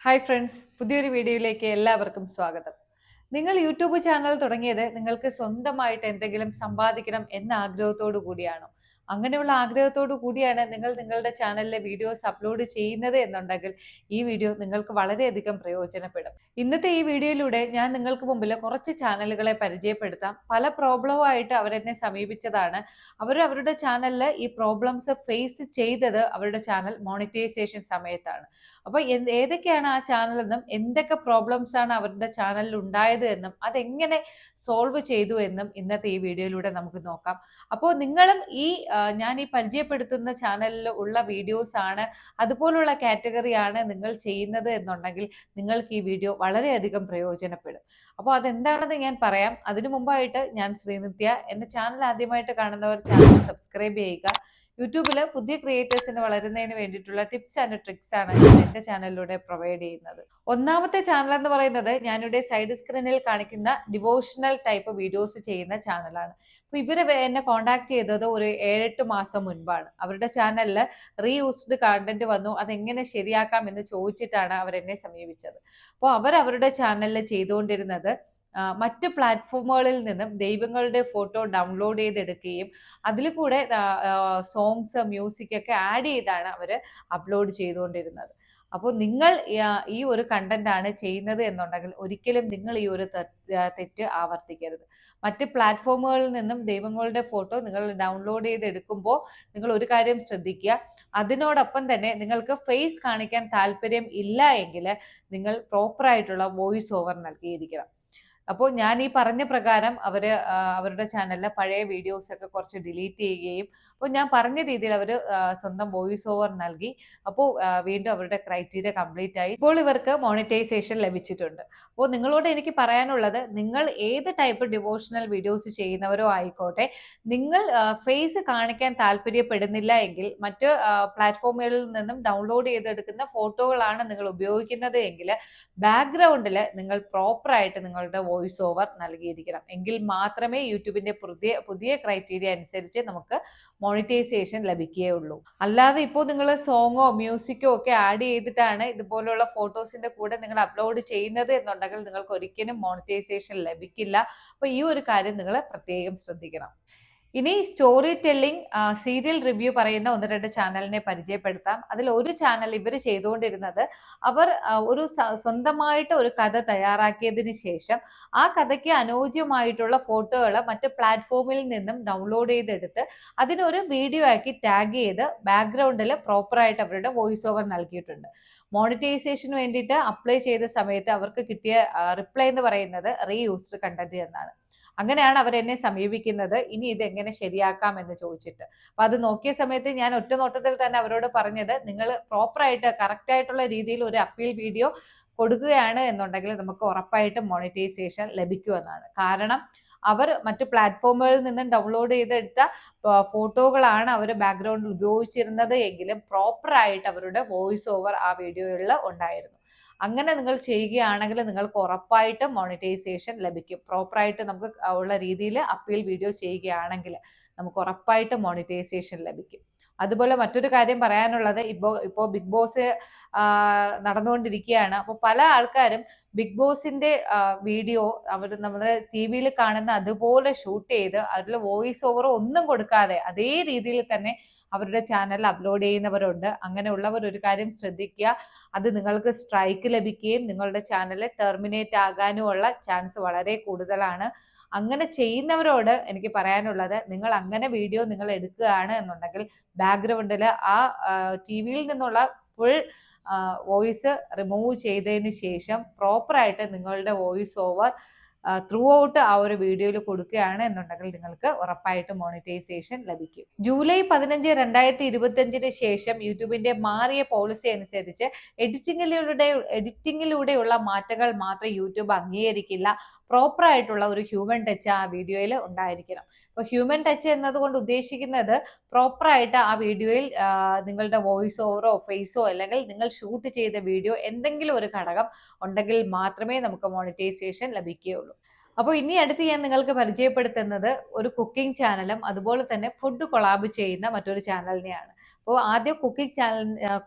Hi friends, പുതിയൊരു വീഡിയോയിലേക്ക് എല്ലാവർക്കും സ്വാഗതം. നിങ്ങൾ യൂട്യൂബ് ചാനൽ തുടങ്ങിയത് നിങ്ങൾക്ക് സ്വന്തമായിട്ട് എന്തെങ്കിലും സമ്പാദിക്കണം എന്ന ആഗ്രഹത്തോടു കൂടിയാണോ? അങ്ങനെയുള്ള ആഗ്രഹത്തോടു കൂടിയാണ് നിങ്ങൾ നിങ്ങളുടെ ചാനലിലെ വീഡിയോസ് അപ്ലോഡ് ചെയ്യുന്നത് എന്നുണ്ടെങ്കിൽ ഈ വീഡിയോ നിങ്ങൾക്ക് വളരെയധികം പ്രയോജനപ്പെടും. ഇന്നത്തെ ഈ വീഡിയോയിലൂടെ ഞാൻ നിങ്ങൾക്ക് മുമ്പിൽ കുറച്ച് ചാനലുകളെ പരിചയപ്പെടുത്താം. പല പ്രോബ്ലമായിട്ട് അവരെന്നെ സമീപിച്ചതാണ്. അവർ അവരുടെ ചാനലിൽ ഈ പ്രോബ്ലംസ് ഫേസ് ചെയ്തത് അവരുടെ ചാനൽ മോണിറ്റൈസേഷൻ സമയത്താണ്. അപ്പൊ ഏതൊക്കെയാണ് ആ ചാനൽ എന്നും എന്തൊക്കെ പ്രോബ്ലംസ് ആണ് അവരുടെ ചാനലിൽ ഉണ്ടായത് എന്നും അതെങ്ങനെ സോൾവ് ചെയ്തു എന്നും ഇന്നത്തെ ഈ വീഡിയോയിലൂടെ നമുക്ക് നോക്കാം. അപ്പോൾ നിങ്ങളും ഞാൻ ഈ പരിചയപ്പെടുത്തുന്ന ചാനലിൽ ഉള്ള വീഡിയോസ് ആണ്, അതുപോലുള്ള കാറ്റഗറിയാണ് നിങ്ങൾ ചെയ്യുന്നത് എന്നുണ്ടെങ്കിൽ നിങ്ങൾക്ക് ഈ വീഡിയോ വളരെയധികം പ്രയോജനപ്പെടും. അപ്പോൾ അതെന്താണെന്ന് ഞാൻ പറയാം. അതിനു മുമ്പായിട്ട് ഞാൻ ശ്രീനിത്യ. എൻ്റെ ചാനൽ ആദ്യമായിട്ട് കാണുന്നവർ ചാനൽ സബ്സ്ക്രൈബ് ചെയ്യുക. യൂട്യൂബിൽ പുതിയ ക്രിയേറ്റേഴ്സിന് വളരുന്നതിന് വേണ്ടിയിട്ടുള്ള ടിപ്സ് ആൻഡ് ട്രിക്സ് ആണ് ഞാൻ എൻ്റെ ചാനലിലൂടെ പ്രൊവൈഡ് ചെയ്യുന്നത്. ഒന്നാമത്തെ ചാനൽ എന്ന് പറയുന്നത് ഞാനിവിടെ സൈഡ് സ്ക്രീനിൽ കാണിക്കുന്ന ഡിവോഷണൽ ടൈപ്പ് വീഡിയോസ് ചെയ്യുന്ന ചാനലാണ്. അപ്പൊ ഇവര് എന്നെ കോണ്ടാക്ട് ചെയ്തത് ഒരു 7-8 മാസം മുൻപാണ്. അവരുടെ ചാനലിൽ റീയൂസ്ഡ് കണ്ടന്റ് വന്നു, അതെങ്ങനെ ശരിയാക്കാം എന്ന് ചോദിച്ചിട്ടാണ് അവരെന്നെ സമീപിച്ചത്. അപ്പോൾ അവരുടെ ചാനലിൽ ചെയ്തുകൊണ്ടിരുന്നത് മറ്റ് പ്ലാറ്റ്ഫോമുകളിൽ നിന്നും ദൈവങ്ങളുടെ ഫോട്ടോ ഡൗൺലോഡ് ചെയ്തെടുക്കുകയും അതിൽ കൂടെ സോങ്സ് മ്യൂസിക് ഒക്കെ ആഡ് ചെയ്താണ് അവർ അപ്ലോഡ് ചെയ്തുകൊണ്ടിരുന്നത്. അപ്പോൾ നിങ്ങൾ ഈ ഒരു കണ്ടന്റ് ആണ് ചെയ്യുന്നത് എന്നുണ്ടെങ്കിൽ ഒരിക്കലും നിങ്ങൾ ഈ ഒരു തെറ്റ് ആവർത്തിക്കരുത്. മറ്റ് പ്ലാറ്റ്ഫോമുകളിൽ നിന്നും ദൈവങ്ങളുടെ ഫോട്ടോ നിങ്ങൾ ഡൗൺലോഡ് ചെയ്തെടുക്കുമ്പോൾ നിങ്ങൾ ഒരു കാര്യം ശ്രദ്ധിക്കുക. അതിനോടൊപ്പം തന്നെ നിങ്ങൾക്ക് ഫേസ് കാണിക്കാൻ താല്പര്യം ഇല്ല എങ്കിൽ നിങ്ങൾ പ്രോപ്പറായിട്ടുള്ള വോയിസ് ഓവർ നൽകിയിരിക്കണം. അപ്പോൾ ഞാൻ ഈ പറഞ്ഞ പ്രകാരം അവരുടെ ചാനലിലെ പഴയ വീഡിയോസ് ഒക്കെ കുറച്ച് ഡിലീറ്റ് ചെയ്യുകയും അപ്പോൾ ഞാൻ പറഞ്ഞ രീതിയിൽ അവർ സ്വന്തം വോയിസ് ഓവർ നൽകി. അപ്പോൾ വീണ്ടും അവരുടെ ക്രൈറ്റീരിയ കംപ്ലീറ്റ് ആയി. ഇപ്പോൾ ഇവർക്ക് മോണിറ്റൈസേഷൻ ലഭിച്ചിട്ടുണ്ട്. അപ്പോൾ നിങ്ങളോട് എനിക്ക് പറയാനുള്ളത്, നിങ്ങൾ ഏത് ടൈപ്പ് ഡിവോഷണൽ വീഡിയോസ് ചെയ്യുന്നവരോ ആയിക്കോട്ടെ, നിങ്ങൾ ഫേസ് കാണിക്കാൻ താല്പര്യപ്പെടുന്നില്ല എങ്കിൽ മറ്റ് പ്ലാറ്റ്ഫോമുകളിൽ നിന്നും ഡൗൺലോഡ് ചെയ്തെടുക്കുന്ന ഫോട്ടോകളാണ് നിങ്ങൾ ഉപയോഗിക്കുന്നത് എങ്കിൽ ബാക്ക്ഗ്രൗണ്ടിൽ നിങ്ങൾ പ്രോപ്പറായിട്ട് നിങ്ങളുടെ വോയിസ് ഓവർ നൽകിയിരിക്കണം. എങ്കിൽ മാത്രമേ യൂട്യൂബിന്റെ പുതിയ ക്രൈറ്റീരിയ അനുസരിച്ച് നമുക്ക് മോണിറ്റൈസേഷൻ ലഭിക്കുകയുള്ളൂ. അല്ലാതെ ഇപ്പോൾ നിങ്ങൾ സോങ്ങോ മ്യൂസിക്കോ ഒക്കെ ആഡ് ചെയ്തിട്ടാണ് ഇതുപോലുള്ള ഫോട്ടോസിന്റെ കൂടെ നിങ്ങൾ അപ്ലോഡ് ചെയ്യുന്നത് എന്നുണ്ടെങ്കിൽ നിങ്ങൾക്ക് ഒരിക്കലും മോണിറ്റൈസേഷൻ ലഭിക്കില്ല. അപ്പൊ ഈ ഒരു കാര്യം നിങ്ങൾ പ്രത്യേകം ശ്രദ്ധിക്കണം. ഇനി സ്റ്റോറി ടെല്ലിംഗ്, സീരിയൽ റിവ്യൂ പറയുന്ന 1-2 ചാനലിനെ പരിചയപ്പെടുത്താം. അതിൽ ഒരു ചാനൽ ഇവർ ചെയ്തുകൊണ്ടിരുന്നത്, അവർ സ്വന്തമായിട്ട് ഒരു കഥ തയ്യാറാക്കിയതിന് ശേഷം ആ കഥയ്ക്ക് അനുയോജ്യമായിട്ടുള്ള ഫോട്ടോകൾ മറ്റ് പ്ലാറ്റ്ഫോമിൽ നിന്നും ഡൗൺലോഡ് ചെയ്തെടുത്ത് അതിനൊരു വീഡിയോ ആക്കി ടാഗ് ചെയ്ത് ബാക്ക്ഗ്രൗണ്ടിൽ പ്രോപ്പറായിട്ട് അവരുടെ വോയിസ് ഓവർ നൽകിയിട്ടുണ്ട്. മോണിറ്റൈസേഷന് വേണ്ടിയിട്ട് അപ്ലൈ ചെയ്ത സമയത്ത് അവർക്ക് കിട്ടിയ റിപ്ലൈ എന്ന് പറയുന്നത് റീയൂസ്ഡ് കണ്ടന്റ് എന്നാണ്. അങ്ങനെയാണ് അവർ എന്നെ സമീപിക്കുന്നത്, ഇനി ഇത് എങ്ങനെ ശരിയാക്കാം എന്ന് ചോദിച്ചിട്ട്. അപ്പൊ അത് നോക്കിയ സമയത്ത് ഞാൻ ഒറ്റ നോട്ടത്തിൽ തന്നെ അവരോട് പറഞ്ഞത്, നിങ്ങൾ പ്രോപ്പറായിട്ട് കറക്റ്റ് ആയിട്ടുള്ള രീതിയിൽ ഒരു അപ്പീൽ വീഡിയോ കൊടുക്കുകയാണ് എന്നുണ്ടെങ്കിൽ നമുക്ക് ഉറപ്പായിട്ടും മോണിറ്റൈസേഷൻ ലഭിക്കുമെന്നാണ്. കാരണം അവർ മറ്റു പ്ലാറ്റ്ഫോമുകളിൽ നിന്നും ഡൗൺലോഡ് ചെയ്തെടുത്ത ഫോട്ടോകളാണ് അവർ ബാക്ക്ഗ്രൗണ്ടിൽ ഉപയോഗിച്ചിരുന്നത് എങ്കിലും പ്രോപ്പറായിട്ട് അവരുടെ വോയിസ് ഓവർ ആ വീഡിയോയിൽ ഉണ്ടായിരുന്നു. അങ്ങനെ നിങ്ങൾ ചെയ്യുകയാണെങ്കിൽ നിങ്ങൾക്ക് ഉറപ്പായിട്ടും മോണിറ്റൈസേഷൻ ലഭിക്കും. പ്രോപ്പറായിട്ട് നമുക്ക് ഉള്ള രീതിയിൽ അപ്പീൽ വീഡിയോ ചെയ്യുകയാണെങ്കിൽ നമുക്ക് ഉറപ്പായിട്ടും മോണിറ്റൈസേഷൻ ലഭിക്കും. അതുപോലെ മറ്റൊരു കാര്യം പറയാനുള്ളത്, ഇപ്പോൾ ബിഗ് ബോസ് നടന്നുകൊണ്ടിരിക്കുകയാണ്. അപ്പോൾ പല ആൾക്കാരും ബിഗ് ബോസിന്റെ വീഡിയോ അവർ നമ്മുടെ TV കാണുന്ന അതുപോലെ ഷൂട്ട് ചെയ്ത് അതിൽ വോയിസ് ഓവർ ഒന്നും കൊടുക്കാതെ അതേ രീതിയിൽ തന്നെ അവരുടെ ചാനലിൽ അപ്ലോഡ് ചെയ്യുന്നവരുണ്ട്. അങ്ങനെയുള്ളവർ ഒരു കാര്യം ശ്രദ്ധിക്കുക, അത് നിങ്ങൾക്ക് സ്ട്രൈക്ക് ലഭിക്കുകയും നിങ്ങളുടെ ചാനൽ ടെർമിനേറ്റ് ആകാനുമുള്ള ചാൻസ് വളരെ കൂടുതലാണ്. അങ്ങനെ ചെയ്യുന്നവരോട് എനിക്ക് പറയാനുള്ളത്, നിങ്ങൾ അങ്ങനെ വീഡിയോ നിങ്ങൾ എടുക്കുകയാണ് എന്നുണ്ടെങ്കിൽ ബാക്ക്ഗ്രൗണ്ടിൽ ആ TV നിന്നുള്ള ഫുൾ വോയിസ് റിമൂവ് ചെയ്തതിന് ശേഷം പ്രോപ്പറായിട്ട് നിങ്ങളുടെ വോയിസ് ഓവർ ത്രൂ ഔട്ട് ആ ഒരു വീഡിയോയിൽ കൊടുക്കുകയാണ് എന്നുണ്ടെങ്കിൽ നിങ്ങൾക്ക് ഉറപ്പായിട്ട് മോണിറ്റൈസേഷൻ ലഭിക്കും. ജൂലൈ 15, 2025 ശേഷം യൂട്യൂബിന്റെ മാറിയ പോളിസി അനുസരിച്ച് എഡിറ്റിങ്ങിലൂടെയുള്ള മാറ്റങ്ങൾ മാത്രം യൂട്യൂബ് അംഗീകരിക്കില്ല. പ്രോപ്പർ ആയിട്ടുള്ള ഒരു ഹ്യൂമൻ ടച്ച് ആ വീഡിയോയിൽ ഉണ്ടായിരിക്കണം. അപ്പോൾ ഹ്യൂമൻ ടച്ച് എന്നതുകൊണ്ട് ഉദ്ദേശിക്കുന്നത് പ്രോപ്പറായിട്ട് ആ വീഡിയോയിൽ നിങ്ങളുടെ വോയിസ് ഓവറോ ഫേസോ അല്ലെങ്കിൽ നിങ്ങൾ ഷൂട്ട് ചെയ്ത വീഡിയോ എന്തെങ്കിലും ഒരു ഘടകം ഉണ്ടെങ്കിൽ മാത്രമേ നമുക്ക് മോണിറ്റൈസേഷൻ ലഭിക്കുകയുള്ളൂ. അപ്പോൾ ഇനി അടുത്ത് ഞാൻ നിങ്ങൾക്ക് പരിചയപ്പെടുത്തുന്നത് ഒരു കുക്കിംഗ് ചാനലും അതുപോലെ തന്നെ ഫുഡ് കൊളാബ് ചെയ്യുന്ന മറ്റൊരു ചാനലിനെയാണ്. അപ്പോൾ ആദ്യം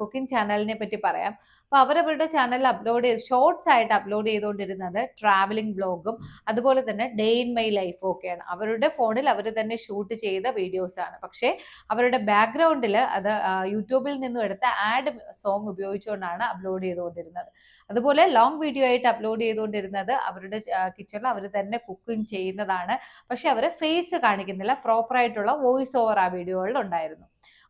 കുക്കിംഗ് ചാനലിനെ പറ്റി പറയാം. അപ്പോൾ അവരവരുടെ ചാനലിൽ ഷോർട്സ് ആയിട്ട് അപ്ലോഡ് ചെയ്തുകൊണ്ടിരുന്നത് ട്രാവലിംഗ് വ്ലോഗും അതുപോലെ തന്നെ ഡേ ഇൻ മൈ ലൈഫും ഒക്കെയാണ്. അവരുടെ ഫോണിൽ അവർ തന്നെ ഷൂട്ട് ചെയ്ത വീഡിയോസ് ആണ്. പക്ഷേ അവരുടെ ബാക്ക്ഗ്രൗണ്ടിൽ അത് യൂട്യൂബിൽ നിന്നും എടുത്ത ആഡ് സോങ് ഉപയോഗിച്ചുകൊണ്ടാണ് അപ്ലോഡ് ചെയ്തുകൊണ്ടിരുന്നത്. അതുപോലെ ലോങ് വീഡിയോ ആയിട്ട് അപ്ലോഡ് ചെയ്തുകൊണ്ടിരുന്നത് അവരുടെ കിച്ചണിൽ അവർ തന്നെ കുക്കിംഗ് ചെയ്യുന്നതാണ്. പക്ഷെ അവർ ഫേസ് കാണിക്കുന്നില്ല. പ്രോപ്പറായിട്ടുള്ള വോയിസ് ഓവർ ആ വീഡിയോകളിൽ ഉണ്ടായിരുന്നു.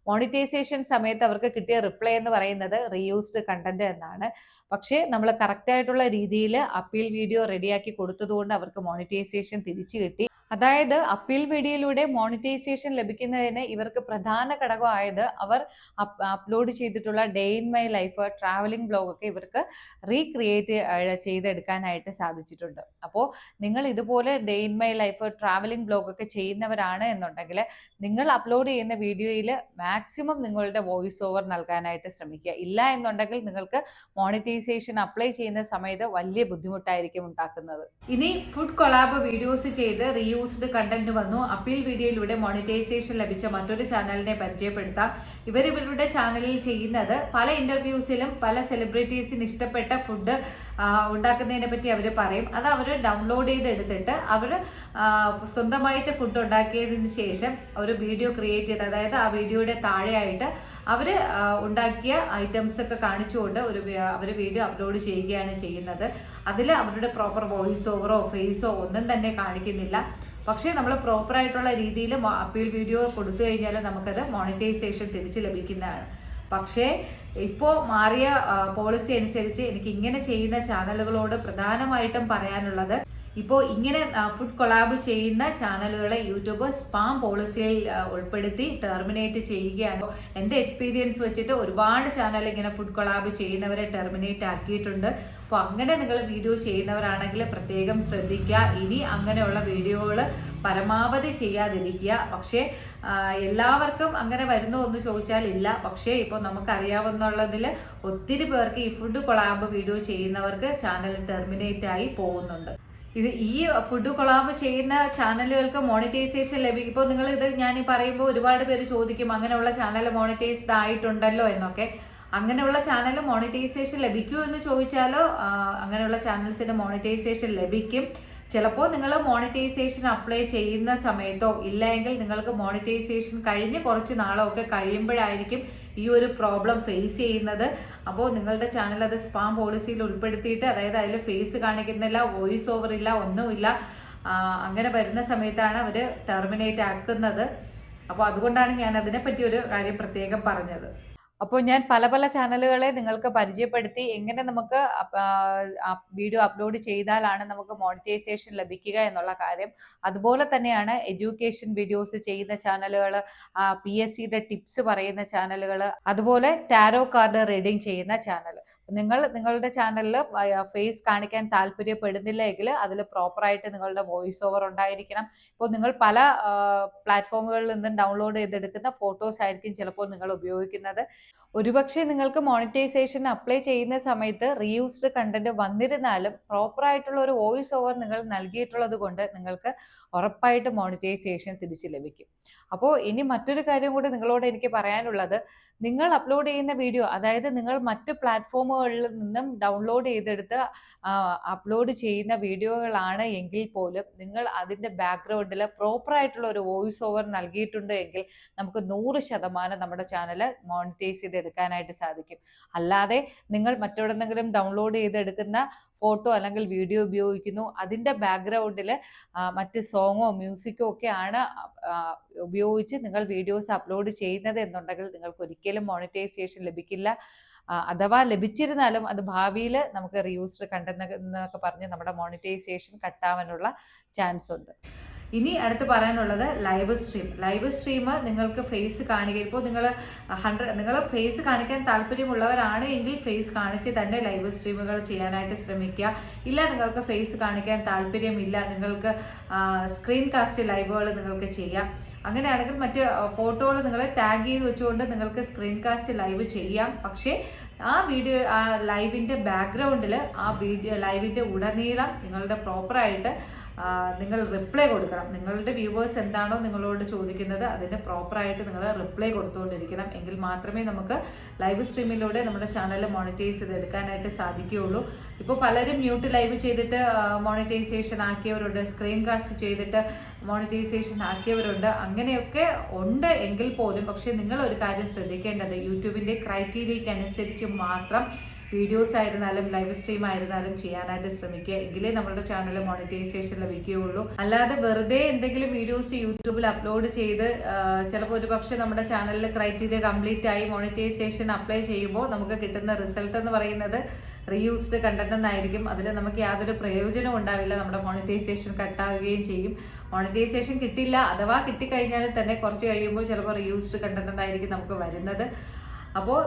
മോണിറ്റൈസേഷൻ സമയത്ത് അവർക്ക് കിട്ടിയ റിപ്ലൈ എന്ന് പറയുന്നത് റീയൂസ്ഡ് കണ്ടന്റ് എന്നാണ്. പക്ഷേ നമ്മൾ കറക്റ്റ് ആയിട്ടുള്ള രീതിയിൽ അപ്പീൽ വീഡിയോ റെഡിയാക്കി കൊടുത്തതുകൊണ്ട് അവർക്ക് മോണിറ്റൈസേഷൻ തിരിച്ചു കിട്ടി. അതായത് അപ്പീൽ വീഡിയോയിലൂടെ മോണിറ്റൈസേഷൻ ലഭിക്കുന്നതിന് ഇവർക്ക് പ്രധാന ഘടകമായത് അവർ അപ്ലോഡ് ചെയ്തിട്ടുള്ള day in my life travelling ബ്ലോഗൊക്കെ ഇവർക്ക് റീക്രിയേറ്റ് ചെയ്തെടുക്കാനായിട്ട് സാധിച്ചിട്ടുണ്ട്. അപ്പോൾ നിങ്ങൾ ഇതുപോലെ day in my life travelling ബ്ലോഗൊക്കെ ചെയ്യുന്നവരാണ് എന്നുണ്ടെങ്കിൽ നിങ്ങൾ അപ്ലോഡ് ചെയ്യുന്ന വീഡിയോയിൽ മാക്സിമം നിങ്ങളുടെ വോയിസ് ഓവർ നൽകാനായിട്ട് ശ്രമിക്കുക. ഇല്ല എന്നുണ്ടെങ്കിൽ നിങ്ങൾക്ക് മോണിറ്റൈസേഷൻ അപ്ലൈ ചെയ്യുന്ന സമയത്ത് വലിയ ബുദ്ധിമുട്ടായിരിക്കും ഉണ്ടാക്കുന്നത്. ഇനി ഫുഡ് കൊളാബ് വീഡിയോസ് ചെയ്ത് റീയൂസ്ഡ് കണ്ടന്റ് വന്നു. അപ്പീൽ വീഡിയോയിലൂടെ മോണിറ്റൈസേഷൻ ലഭിച്ച മറ്റൊരു ചാനലിനെ പരിചയപ്പെടുത്താം. ഇവരുടെ ചാനലിൽ ചെയ്യുന്നത് പല ഇന്റർവ്യൂസിലും പല സെലിബ്രിറ്റീസിന് ഇഷ്ടപ്പെട്ട ഫുഡ് ഉണ്ടാക്കുന്നതിനെ പറ്റി അവർ പറയും. അത് അവർ ഡൗൺലോഡ് ചെയ്തെടുത്തിട്ട് അവർ സ്വന്തമായിട്ട് ഫുഡ് ഉണ്ടാക്കിയതിന് ശേഷം ഒരു വീഡിയോ ക്രിയേറ്റ് ചെയ്ത്, അതായത് ആ വീഡിയോയുടെ താഴെയായിട്ട് അവർ ഉണ്ടാക്കിയ ഐറ്റംസ് ഒക്കെ കാണിച്ചുകൊണ്ട് അവർ വീഡിയോ അപ്ലോഡ് ചെയ്യുകയാണ് ചെയ്യുന്നത്. അതിൽ അവരുടെ പ്രോപ്പർ വോയിസ് ഓവറോ ഫേസോ ഒന്നും തന്നെ കാണിക്കുന്നില്ല. പക്ഷേ നമ്മൾ പ്രോപ്പറായിട്ടുള്ള രീതിയിൽ അപ്പീൽ വീഡിയോ കൊടുത്തു കഴിഞ്ഞാൽ നമുക്കത് മോണിറ്റൈസേഷൻ തിരിച്ച് ലഭിക്കുന്നതാണ്. പക്ഷേ ഇപ്പോൾ മാറിയ പോളിസി അനുസരിച്ച് എനിക്ക് ഇങ്ങനെ ചെയ്യുന്ന ചാനലുകളോട് പ്രധാനമായിട്ടും പറയാനുള്ളത്, ഇപ്പോൾ ഇങ്ങനെ ഫുഡ് കൊളാബ് ചെയ്യുന്ന ചാനലുകളെ യൂട്യൂബ് സ്പാം പോളിസിയിൽ ഉൾപ്പെടുത്തി ടെർമിനേറ്റ് ചെയ്യുകയാണ്. എൻ്റെ എക്സ്പീരിയൻസ് വെച്ചിട്ട് ഒരുപാട് ചാനൽ ഇങ്ങനെ ഫുഡ് കൊളാബ് ചെയ്യുന്നവരെ ടെർമിനേറ്റ് ആക്കിയിട്ടുണ്ട്. അപ്പോൾ അങ്ങനെ നിങ്ങൾ വീഡിയോ ചെയ്യുന്നവരാണെങ്കിൽ പ്രത്യേകം ശ്രദ്ധിക്കുക. ഇനി അങ്ങനെയുള്ള വീഡിയോകൾ പരമാവധി ചെയ്യാതിരിക്കുക. പക്ഷേ എല്ലാവർക്കും അങ്ങനെ വരുന്നോ എന്ന് ചോദിച്ചാൽ ഇല്ല. പക്ഷേ ഇപ്പോൾ നമുക്കറിയാവുന്നുള്ളതിൽ ഒത്തിരി പേർക്ക് ഈ ഫുഡ് കൊളാബ് വീഡിയോ ചെയ്യുന്നവർക്ക് ചാനൽ ടെർമിനേറ്റ് ആയി പോകുന്നുണ്ട്. ഈ ഫുഡ് കൊളാബ് ചെയ്യുന്ന ചാനലുകൾക്ക് മോണിറ്റൈസേഷൻ ലഭിക്കും. ഇപ്പോൾ നിങ്ങൾ ഞാൻ പറയുമ്പോൾ ഒരുപാട് പേര് ചോദിക്കും അങ്ങനെയുള്ള ചാനൽ മോണിറ്റൈസ്ഡ് ആയിട്ടുണ്ടല്ലോ എന്നൊക്കെ. അങ്ങനെയുള്ള ചാനൽ മോണിറ്റൈസേഷൻ ലഭിക്കുമോ എന്ന് ചോദിച്ചാലോ, അങ്ങനെയുള്ള ചാനൽസിന് മോണിറ്റൈസേഷൻ ലഭിക്കും. ചിലപ്പോൾ നിങ്ങൾ മോണിറ്റൈസേഷൻ അപ്ലൈ ചെയ്യുന്ന സമയത്തോ ഇല്ലെങ്കിൽ നിങ്ങൾക്ക് മോണിറ്റൈസേഷൻ കഴിഞ്ഞ് കുറച്ച് നാളൊക്കെ കഴിയുമ്പോഴായിരിക്കും ഈ ഒരു പ്രോബ്ലം ഫേസ് ചെയ്യുന്നത്. അപ്പോൾ നിങ്ങളുടെ ചാനൽ അത് സ്പാം പോളിസിയിൽ ഉൾപ്പെടുത്തിയിട്ട്, അതായത് അതിൽ ഫേസ് കാണിക്കുന്നില്ല, വോയിസ് ഓവർ ഇല്ല, ഒന്നുമില്ല, അങ്ങനെ വരുന്ന സമയത്താണ് അവർ ടെർമിനേറ്റ് ആക്കുന്നത്. അപ്പോൾ അതുകൊണ്ടാണ് ഞാൻ അതിനെപ്പറ്റി ഒരു കാര്യം പ്രത്യേകം പറഞ്ഞത്. അപ്പോൾ ഞാൻ പല പല ചാനലുകളെ നിങ്ങൾക്ക് പരിചയപ്പെടുത്തി എങ്ങനെ നമുക്ക് വീഡിയോ അപ്ലോഡ് ചെയ്താലാണ് നമുക്ക് മോണിറ്റൈസേഷൻ ലഭിക്കുക എന്നുള്ള കാര്യം. അതുപോലെ തന്നെയാണ് എഡ്യൂക്കേഷൻ വീഡിയോസ് ചെയ്യുന്ന ചാനലുകൾ, PSCയുടെ ടിപ്സ് പറയുന്ന ചാനലുകൾ, അതുപോലെ ടാരോ കാർഡ് റീഡിംഗ് ചെയ്യുന്ന ചാനൽ. നിങ്ങളുടെ ചാനലിൽ ഫേസ് കാണിക്കാൻ താല്പര്യപ്പെടുന്നില്ല എങ്കിൽ അതിൽ പ്രോപ്പറായിട്ട് നിങ്ങളുടെ വോയിസ് ഓവർ ഉണ്ടായിരിക്കണം. ഇപ്പോൾ നിങ്ങൾ പല പ്ലാറ്റ്ഫോമുകളിൽ നിന്നും ഡൗൺലോഡ് ചെയ്തെടുക്കുന്ന ഫോട്ടോസ് ആയിരിക്കും ചിലപ്പോൾ നിങ്ങൾ ഉപയോഗിക്കുന്നത്. ഒരുപക്ഷെ നിങ്ങൾക്ക് മോണിറ്റൈസേഷൻ അപ്ലൈ ചെയ്യുന്ന സമയത്ത് റീയൂസ്ഡ് കണ്ടന്റ് വന്നിരുന്നാലും പ്രോപ്പറായിട്ടുള്ള ഒരു വോയിസ് ഓവർ നിങ്ങൾ നൽകിയിട്ടുള്ളത് കൊണ്ട് നിങ്ങൾക്ക് ഉറപ്പായിട്ട് മോണിറ്റൈസേഷൻ തിരിച്ചു ലഭിക്കും. അപ്പോൾ ഇനി മറ്റൊരു കാര്യം കൂടി നിങ്ങളോട് എനിക്ക് പറയാനുള്ളത്, നിങ്ങൾ അപ്ലോഡ് ചെയ്യുന്ന വീഡിയോ, അതായത് നിങ്ങൾ മറ്റ് പ്ലാറ്റ്ഫോമുകളിൽ നിന്നും ഡൗൺലോഡ് ചെയ്തെടുത്ത് അപ്ലോഡ് ചെയ്യുന്ന വീഡിയോകളാണ് എങ്കിൽ പോലും നിങ്ങൾ അതിൻ്റെ ബാക്ക്ഗ്രൗണ്ടിൽ പ്രോപ്പറായിട്ടുള്ള ഒരു വോയിസ് ഓവർ നൽകിയിട്ടുണ്ട് എങ്കിൽ നമുക്ക് 100% നമ്മുടെ ചാനൽ മോണിറ്റൈസ് ചെയ്തെടുക്കാനായിട്ട് സാധിക്കും. അല്ലാതെ നിങ്ങൾ മറ്റെവിടെന്നെങ്കിലും ഡൗൺലോഡ് ചെയ്തെടുക്കുന്ന ഫോട്ടോ അല്ലെങ്കിൽ വീഡിയോ ഉപയോഗിക്കുന്നു, അതിൻ്റെ ബാക്ക്ഗ്രൗണ്ടിൽ മറ്റ് സോങ്ങോ മ്യൂസിക്കോ ഒക്കെയാണ് ഉപയോഗിച്ച് നിങ്ങൾ വീഡിയോസ് അപ്ലോഡ് ചെയ്യുന്നത് എന്നുണ്ടെങ്കിൽ നിങ്ങൾക്ക് ഒരിക്കലും മോണിറ്റൈസേഷൻ ലഭിക്കില്ല. അഥവാ ലഭിച്ചിരുന്നാലും അത് ഭാവിയിൽ നമുക്ക് റീയൂസ്ഡ് കണ്ടന്റ് എന്നൊക്കെ പറഞ്ഞ് നമ്മുടെ മോണിറ്റൈസേഷൻ കട്ടാവാനുള്ള ചാൻസ് ഉണ്ട്. ഇനി അടുത്ത് പറയാനുള്ളത് ലൈവ് സ്ട്രീം നിങ്ങൾക്ക് ഫേസ് കാണിക്കുക. ഇപ്പോൾ നിങ്ങൾ ഫേസ് കാണിക്കാൻ താല്പര്യമുള്ളവരാണ് എങ്കിൽ ഫേസ് കാണിച്ച് തന്നെ ലൈവ് സ്ട്രീമുകൾ ചെയ്യാനായിട്ട് ശ്രമിക്കുക. ഇല്ല, നിങ്ങൾക്ക് ഫേസ് കാണിക്കാൻ താല്പര്യമില്ല, നിങ്ങൾക്ക് സ്ക്രീൻ കാസ്റ്റ് ലൈവുകൾ നിങ്ങൾക്ക് ചെയ്യാം. അങ്ങനെയാണെങ്കിൽ മറ്റ് ഫോട്ടോകൾ നിങ്ങൾ ടാഗ് ചെയ്ത് വെച്ചുകൊണ്ട് നിങ്ങൾക്ക് സ്ക്രീൻ കാസ്റ്റ് ലൈവ് ചെയ്യാം. പക്ഷേ ആ ലൈവിൻ്റെ ബാക്ക്ഗ്രൗണ്ടിൽ ലൈവിൻ്റെ ഉടനീളം നിങ്ങളുടെ പ്രോപ്പറായിട്ട് നിങ്ങൾ റിപ്ലൈ കൊടുക്കണം. നിങ്ങളുടെ വ്യൂവേഴ്സ് എന്താണോ നിങ്ങളോട് ചോദിക്കുന്നത് അതിന് പ്രോപ്പറായിട്ട് നിങ്ങൾ റിപ്ലൈ കൊടുത്തുകൊണ്ടിരിക്കണം. എങ്കിൽ മാത്രമേ നമുക്ക് ലൈവ് സ്ട്രീമിലൂടെ നമ്മുടെ ചാനൽ മോണിറ്റൈസ് ചെയ്തെടുക്കാനായിട്ട് സാധിക്കുകയുള്ളൂ. ഇപ്പോൾ പലരും മ്യൂട്ട് ലൈവ് ചെയ്തിട്ട് മോണിറ്റൈസേഷൻ ആക്കിയവരുണ്ട്, സ്ക്രീൻ കാസ്റ്റ് ചെയ്തിട്ട് മോണിറ്റൈസേഷൻ ആക്കിയവരുണ്ട്. അങ്ങനെയൊക്കെ ഉണ്ട് എങ്കിൽ പോലും പക്ഷേ നിങ്ങൾ ഒരു കാര്യം ശ്രദ്ധിക്കേണ്ടത്, യൂട്യൂബിൻ്റെ ക്രൈറ്റീരിയയ്ക്ക് അനുസരിച്ച് മാത്രം വീഡിയോസ് ആയിരുന്നാലും ലൈവ് സ്ട്രീം ആയിരുന്നാലും ചെയ്യാനായിട്ട് ശ്രമിക്കുക. എങ്കിലേ നമ്മുടെ ചാനൽ മോണിറ്റൈസേഷൻ ലഭിക്കുകയുള്ളൂ. അല്ലാതെ വെറുതെ എന്തെങ്കിലും വീഡിയോസ് യൂട്യൂബിൽ അപ്ലോഡ് ചെയ്ത് ചിലപ്പോൾ ഒരു പക്ഷേ നമ്മുടെ ചാനലിൽ ക്രൈറ്റീരിയ കംപ്ലീറ്റ് ആയി മോണിറ്റൈസേഷൻ അപ്ലൈ ചെയ്യുമ്പോൾ നമുക്ക് കിട്ടുന്ന റിസൾട്ട് എന്ന് പറയുന്നത് റീയൂസ്ഡ് കണ്ടന്റ് എന്നായിരിക്കും. അതിൽ നമുക്ക് യാതൊരു പ്രയോജനവും ഉണ്ടാവില്ല. നമ്മുടെ മോണിറ്റൈസേഷൻ കട്ടാവുകയും ചെയ്യും. മോണിറ്റൈസേഷൻ കിട്ടില്ല, അഥവാ കിട്ടിക്കഴിഞ്ഞാൽ തന്നെ കുറച്ച് കഴിയുമ്പോൾ ചിലപ്പോൾ റീയൂസ്ഡ് കണ്ടന്റ് എന്നായിരിക്കും നമുക്ക് വരുന്നത്. അപ്പോൾ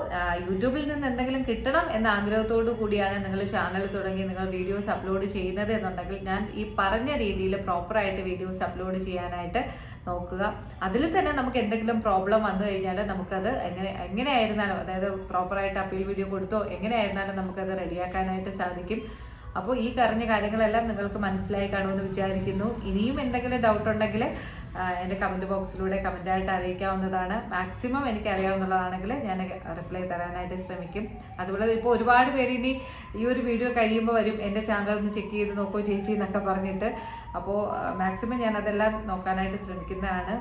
യൂട്യൂബിൽ നിന്ന് എന്തെങ്കിലും കിട്ടണം എന്ന ആഗ്രഹത്തോടു കൂടിയാണ് നിങ്ങൾ ചാനൽ തുടങ്ങി നിങ്ങൾ വീഡിയോസ് അപ്ലോഡ് ചെയ്യുന്നത് എന്നുണ്ടെങ്കിൽ ഞാൻ ഈ പറഞ്ഞ രീതിയിൽ പ്രോപ്പറായിട്ട് വീഡിയോസ് അപ്ലോഡ് ചെയ്യാനായിട്ട് നോക്കുക. അതിൽ തന്നെ നമുക്ക് എന്തെങ്കിലും പ്രോബ്ലം വന്നു കഴിഞ്ഞാൽ നമുക്കത് എങ്ങനെയായിരുന്നാലും, അതായത് പ്രോപ്പറായിട്ട് അപ്പീൽ വീഡിയോ കൊടുത്തോ എങ്ങനെയായിരുന്നാലും നമുക്കത് റെഡിയാക്കാനായിട്ട് സാധിക്കും. അപ്പോൾ ഈ പറഞ്ഞ കാര്യങ്ങളെല്ലാം നിങ്ങൾക്ക് മനസ്സിലായി കാണുമെന്ന് വിചാരിക്കുന്നു. ഇനിയും എന്തെങ്കിലും ഡൗട്ട് ഉണ്ടെങ്കിൽ എൻ്റെ കമൻറ്റ് ബോക്സിലൂടെ കമൻറ്റായിട്ട് അറിയിക്കാവുന്നതാണ്. മാക്സിമം എനിക്ക് അറിയാവുന്നതാണെങ്കിൽ ഞാൻ റിപ്ലൈ തരാനായിട്ട് ശ്രമിക്കും. അതുപോലെ ഇപ്പോൾ ഒരുപാട് പേര് ഇനി ഈ ഒരു വീഡിയോ കഴിയുമ്പോൾ വരും, എൻ്റെ ചാനൽ ഒന്ന് ചെക്ക് ചെയ്ത് നോക്കൂ ചേച്ചി എന്നൊക്കെ പറഞ്ഞിട്ട്. അപ്പോൾ മാക്സിമം ഞാൻ അതെല്ലാം നോക്കാനായിട്ട് ശ്രമിക്കുന്നതാണ്.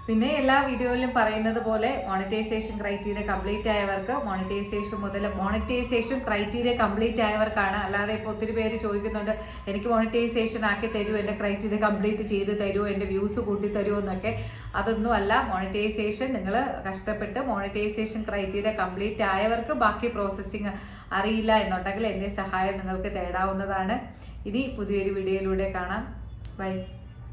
പിന്നെ എല്ലാ വീഡിയോയിലും പറയുന്നത് പോലെ മോണിറ്റൈസേഷൻ ക്രൈറ്റീരിയ കംപ്ലീറ്റ് ആയവർക്ക് മോണിറ്റൈസേഷൻ ക്രൈറ്റീരിയ കംപ്ലീറ്റ് ആയവർക്കാണ്. അല്ലാതെ ഇപ്പോൾ ഒത്തിരി പേര് ചോദിക്കുന്നുണ്ട്, എനിക്ക് മോണിറ്റൈസേഷൻ ആക്കി തരുമോ, എൻ്റെ ക്രൈറ്റീരിയ കംപ്ലീറ്റ് ചെയ്ത് തരുമോ, എൻ്റെ വ്യൂസ് കൂട്ടി തരുമോ എന്നൊക്കെ. അതൊന്നുമല്ല. മോണിറ്റൈസേഷൻ നിങ്ങൾ കഷ്ടപ്പെട്ട് മോണിറ്റൈസേഷൻ ക്രൈറ്റീരിയ കംപ്ലീറ്റ് ആയവർക്ക് ബാക്കി പ്രോസസ്സിങ് അറിയില്ല എന്നുണ്ടെങ്കിൽ എൻ്റെ സഹായം നിങ്ങൾക്ക് തേടാവുന്നതാണ്. ഇനി പുതിയൊരു വീഡിയോയിലൂടെ കാണാം. ബൈ.